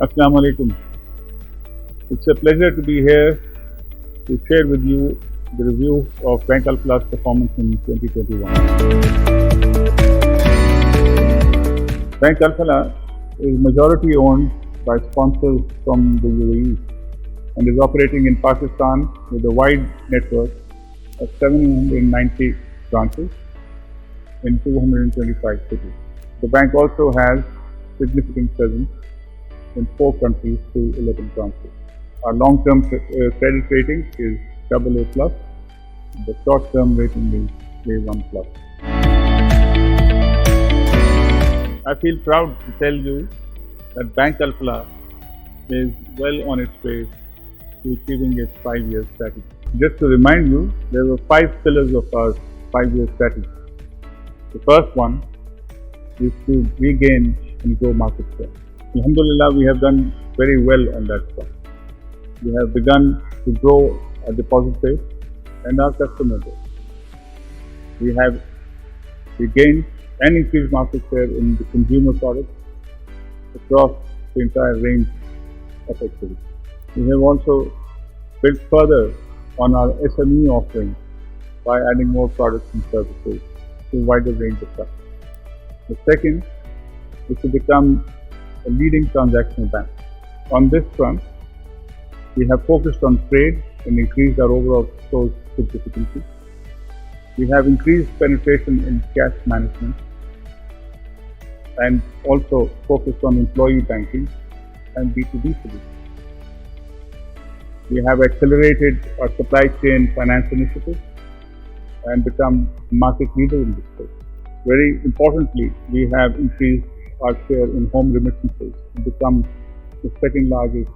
Assalamu alaikum. It's a pleasure to be here to share with you the review of Bank Alphalah's performance in 2021. Bank Alphalah is majority owned by sponsors from the UAE and is operating in Pakistan with a wide network of 790 branches in 225 cities. The bank also has significant presence in 4 countries through 11 branches. Our long-term credit rating is AA+. The short-term rating is A1+. I feel proud to tell you that Bank Alphalah is well on its way to achieving its 5-year strategy. Just to remind you, there were 5 pillars of our 5-year strategy. The first one is to regain and grow market share. Alhamdulillah, we have done very well on that front. We have begun to grow our deposit base and our customer base. We have regained and increased market share in the consumer products across the entire range of activities. We have also built further on our SME offering by adding more products and services to a wider range of customers. The second is to become a leading transactional bank. On this front, we have focused on trade and increased our overall flows significantly. We have increased penetration in cash management and also focused on employee banking and B2B solutions. We have accelerated our supply chain finance initiatives and become market leader in this space. Very importantly, we have increased our share in home remittances and become the second largest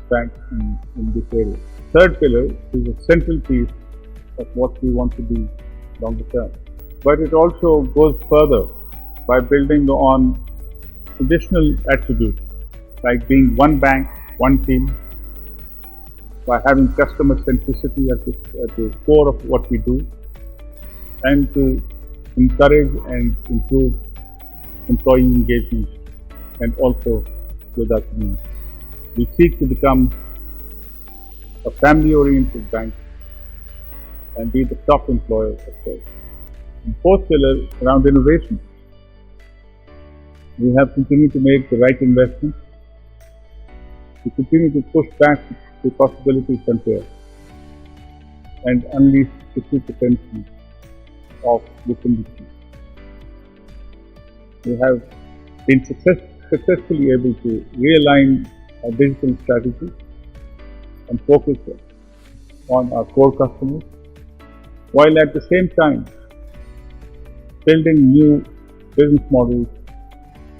bank in this area. Third pillar is a central piece of what we want to do longer term. But it also goes further by building on additional attributes like being one bank, one team, by having customer centricity at the core of what we do, and to encourage and improve employee engagement and also with our community. We seek to become a family-oriented bank and be the top employer of choice. And fourth pillar around innovation. We have continued to make the right investments. We continue to push back the possibility frontier and unleash the true potential of this industry. We have been successfully able to realign our digital strategy and focus on our core customers, while at the same time building new business models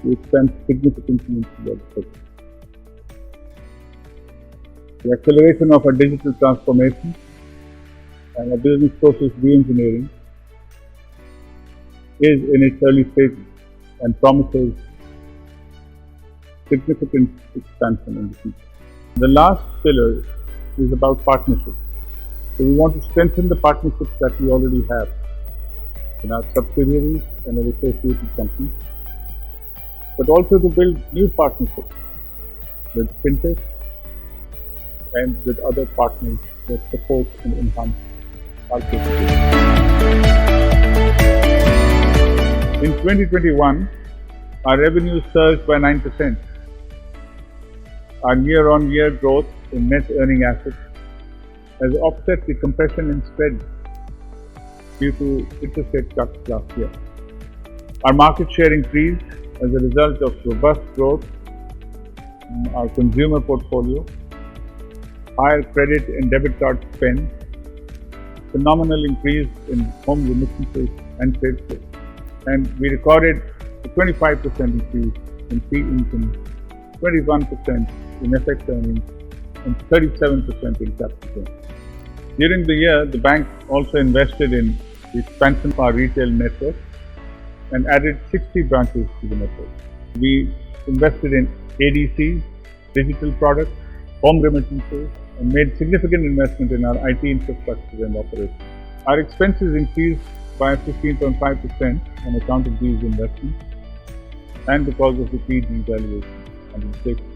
to expand significantly into the sector. The acceleration of our digital transformation and our business process re-engineering is in its early stages and promises significant expansion in the future. The last pillar is about partnerships. So we want to strengthen the partnerships that we already have in our subsidiaries and our associated companies, but also to build new partnerships with fintech and with other partners that support and enhance our capabilities. In 2021, our revenues surged by 9%. Our year-on-year growth in net earning assets has offset the compression in spread due to interest rate cuts last year. Our market share increased as a result of robust growth in our consumer portfolio, higher credit and debit card spend, phenomenal increase in home remittances and trade flows. And we recorded a 25% increase in fee income, 21% in FX earnings, and 37% in capital gains. During the year, the bank also invested in the expansion of our retail network and added 60 branches to the network. We invested in ADCs, digital products, home remittances, and made significant investment in our IT infrastructure and operations. Our expenses increased by 15.5% on account of these investments and because of the rupee devaluation and inflation.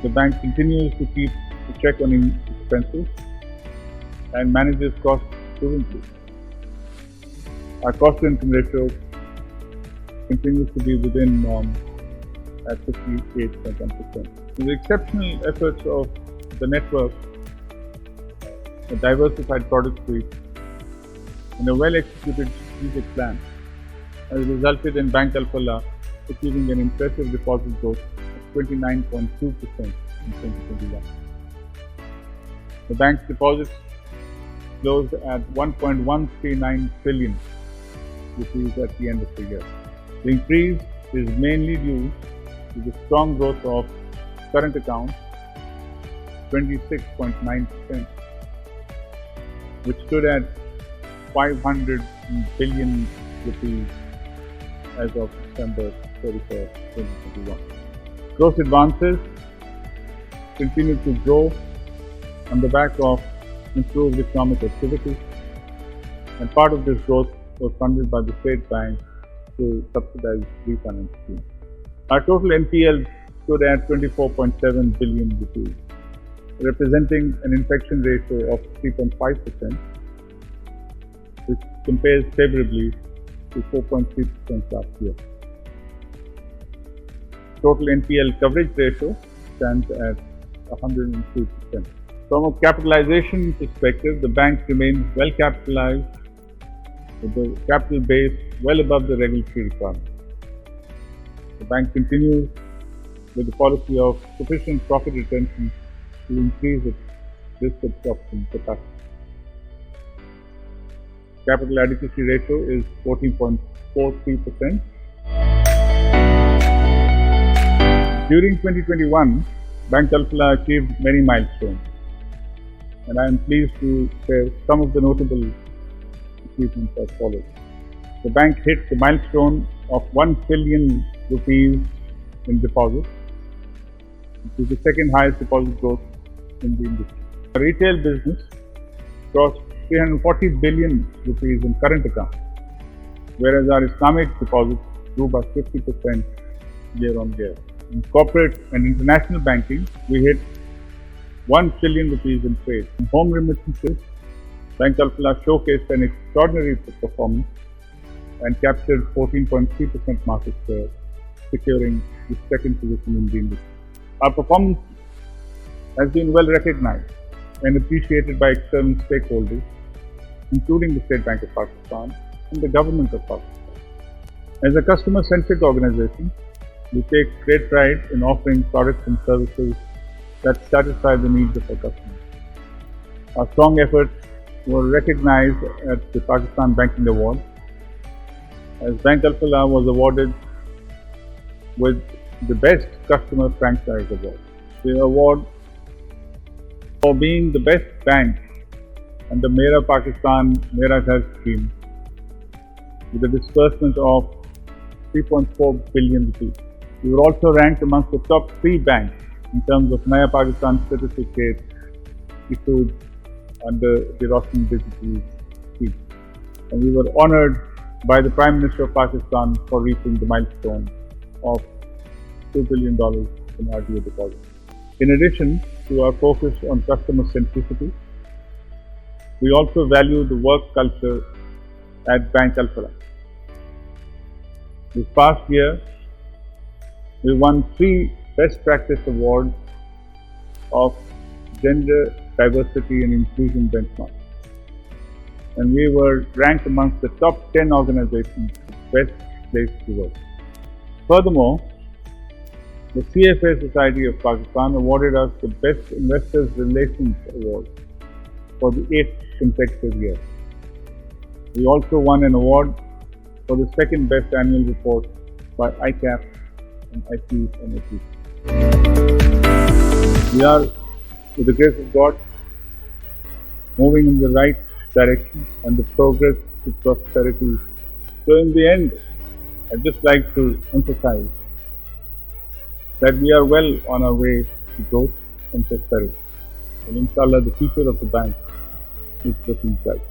The bank continues to keep a check on expenses and manages costs prudently. Our cost-to-income ratio continues to be within norm at 58.1%. With the exceptional efforts of the network, a diversified product suite, and a well-executed strategic plan has resulted in Bank Alphalà achieving an impressive deposit growth of 29.2% in 2021. The bank's deposits closed at 1.139 trillion rupees at the end of the year. The increase is mainly due to the strong growth of current accounts, 26.9%, which stood at 500 billion rupees as of December 31st, 2021. Gross advances continued to grow on the back of improved economic activity, and part of this growth was funded by the State Bank through subsidized refinance schemes. Our total NPL stood at 24.7 billion rupees, representing an infection ratio of 3.5%, which compares favorably to 4.3% last year. Total NPL coverage ratio stands at 102%. From a capitalization perspective, the bank remains well capitalized with the capital base well above the regulatory requirement. The bank continues with the policy of sufficient profit retention to increase its risk absorption capacity. Capital adequacy ratio is 14.43%. During 2021, Bank Alphalà achieved many milestones, and I am pleased to share some of the notable achievements as follows. The bank hit the milestone of 1 trillion rupees in deposits, which is the second highest deposit growth in the industry. The retail business crossed 340 billion rupees in current accounts, whereas our Islamic deposits grew by 50% year on year. In corporate and international banking, we hit 1 trillion rupees in trade. In home remittances, Bank Alphalà showcased an extraordinary performance and captured 14.3% market share, securing the second position in the industry. Our performance has been well recognized and appreciated by external stakeholders, including the State Bank of Pakistan and the government of Pakistan. As a customer-centric organization, we take great pride in offering products and services that satisfy the needs of our customers. Our strong efforts were recognized at the Pakistan Banking Award, as Bank Alphalà was awarded with the Best Customer Franchise Award. The award for being the best bank under Mera Pakistan Mera Ghar scheme with a disbursement of 3.4 billion rupees. We were also ranked amongst the top 3 banks in terms of Naya Pakistan certificate issued under the Roshan Digital scheme. And we were honored by the Prime Minister of Pakistan for reaching the milestone of $2 billion in RDA deposits. In addition to our focus on customer centricity, we also value the work culture at Bank Alphalà. This past year, we won 3 Best Practice Awards of Gender Diversity and Inclusion Benchmark, and we were ranked amongst the top 10 organizations best place to work. Furthermore, the CFA Society of Pakistan awarded us the Best Investors Relations Award for the 8th consecutive year. We also won an award for the second best annual report by ICAP and ICMAC. We are, with the grace of God, moving in the right direction and the progress to prosperity. So in the end, I'd just like to emphasize that we are well on our way to growth and prosperity. And inshallah, the future of the bank is looking bright.